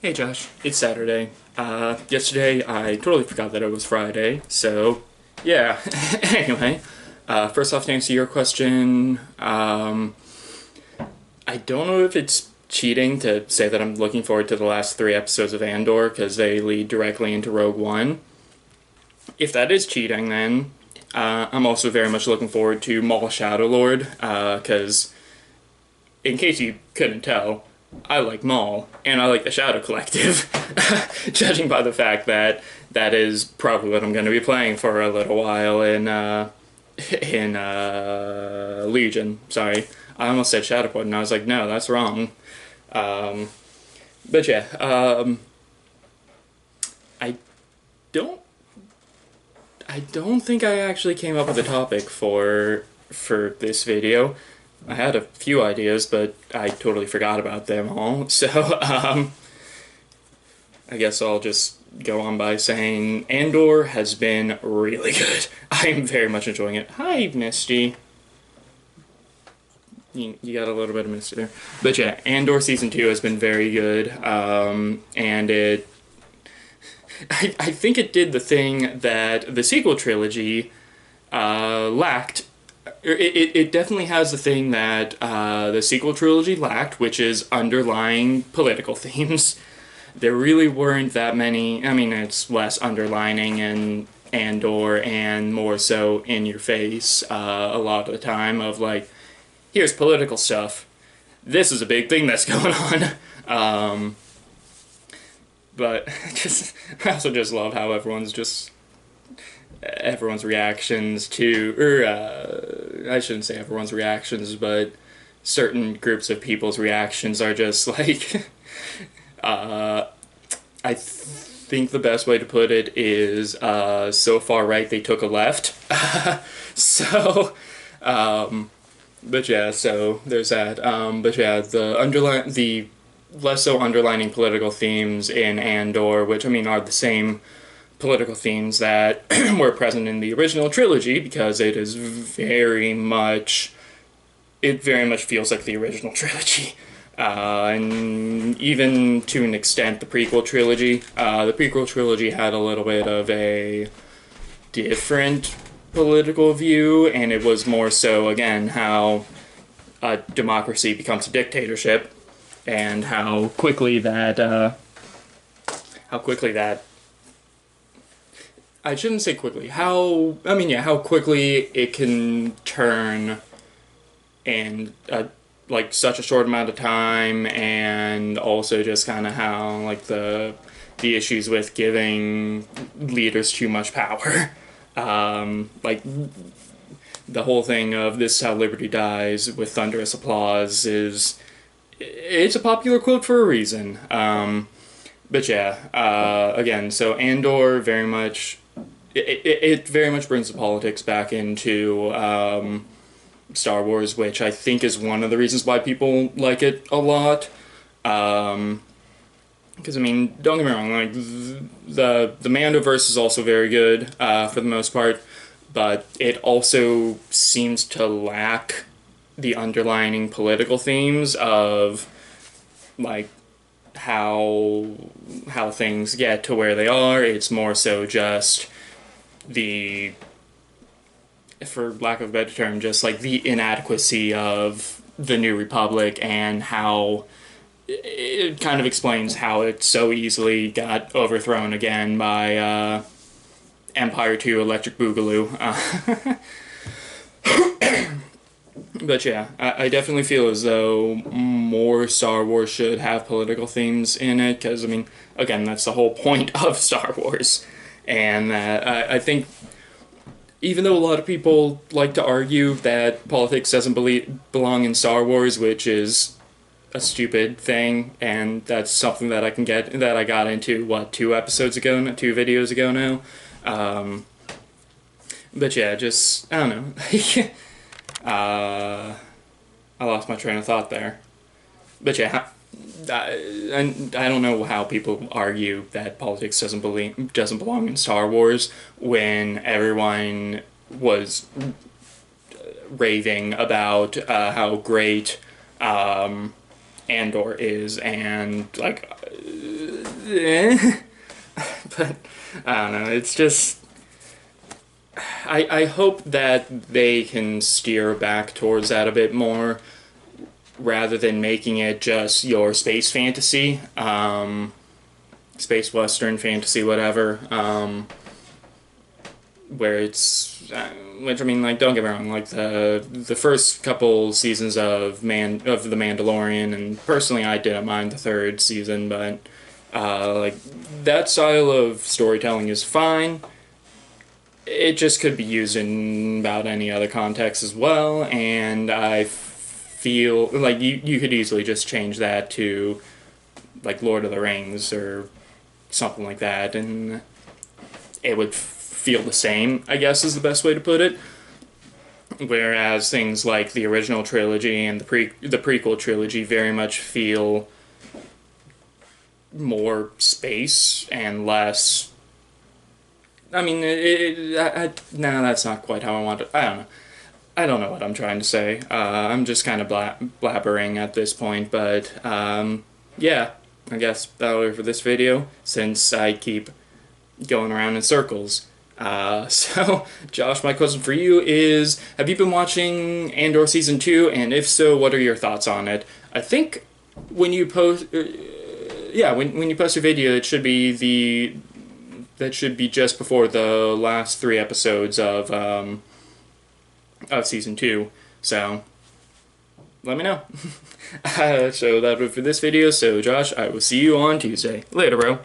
Hey Josh, it's Saturday. Yesterday I totally forgot that it was Friday, so yeah. Anyway, first off, to answer your question, I don't know if it's cheating to say that I'm looking forward to the last three episodes of Andor because they lead directly into Rogue One. If that is cheating, then I'm also very much looking forward to Maul Shadowlord because, in case you couldn't tell, I like Maul, and I like the Shadow Collective, judging by the fact that that is probably what I'm going to be playing for a little while in Legion. Sorry, I almost said Shadowport, and I was like, no, that's wrong. Um, but yeah, I don't, I don't think I actually came up with a topic for this video. I had a few ideas, but I totally forgot about them all. So, I guess I'll just go on by saying Andor has been really good. I'm very much enjoying it. Hi, Misty. You got a little bit of Misty there. But yeah, Andor Season 2 has been very good. And I think it did the thing that the sequel trilogy lacked. It definitely has the thing that the sequel trilogy lacked, which is underlying political themes. There really weren't that many. I mean, it's less underlining in Andor and more so in your face a lot of the time of like, here's political stuff. This is a big thing that's going on. But just I also just love how everyone's reactions to, or I shouldn't say everyone's reactions, but certain groups of people's reactions are just like, I think the best way to put it is, so far right they took a left. so, but yeah, so there's that. But yeah, the less so underlining political themes in Andor, which I mean are the same political themes that were present in the original trilogy, because it very much feels like the original trilogy. And even to an extent, the prequel trilogy. The prequel trilogy had a little bit of a different political view, and it was more so, again, how a democracy becomes a dictatorship, and how quickly that I shouldn't say quickly. How quickly it can turn in like such a short amount of time, and also just kind of how like the issues with giving leaders too much power. Like the whole thing of "This is how liberty dies" with thunderous applause it's a popular quote for a reason. But yeah, again, so Andor very much it very much brings the politics back into Star Wars, which I think is one of the reasons why people like it a lot. Because I mean, don't get me wrong, like the Mandoverse is also very good for the most part, but it also seems to lack the underlining political themes of like how things get to where they are. It's more so just the, for lack of a better term, just like the inadequacy of the New Republic, and how it kind of explains how it so easily got overthrown again by Empire 2 Electric Boogaloo. But yeah, I definitely feel as though more Star Wars should have political themes in it, because, I mean, again, that's the whole point of Star Wars. And I think, even though a lot of people like to argue that politics doesn't belong in Star Wars, which is a stupid thing, and that's something that I got into, what, two videos ago now? But yeah, just, I don't know. I lost my train of thought there. But yeah, I don't know how people argue that politics doesn't belong in Star Wars when everyone was raving about how great Andor is, and like But I don't know. It's just I hope that they can steer back towards that a bit more, rather than making it just your space fantasy, space western fantasy, whatever. Where it's, which I mean, like, don't get me wrong, like the first couple seasons of the Mandalorian, and personally I didn't mind the third season, but like that style of storytelling is fine. It just could be used in about any other context as well, and I feel like you could easily just change that to like Lord of the Rings or something like that, and it would feel the same, I guess is the best way to put it. Whereas things like the original trilogy and the prequel trilogy very much feel more space and less. I mean, no, that's not quite how I want it. I don't know. I don't know what I'm trying to say. I'm just kind of blabbering at this point, but yeah, I guess that'll do for this video, since I keep going around in circles. So, Josh, my question for you is, have you been watching Andor Season 2, and if so, what are your thoughts on it? I think when you post, yeah, when you post a video, it should be that should be just before the last 3 episodes of Season 2, so let me know. So that would for this video, so Josh, I will see you on Tuesday. Later, bro.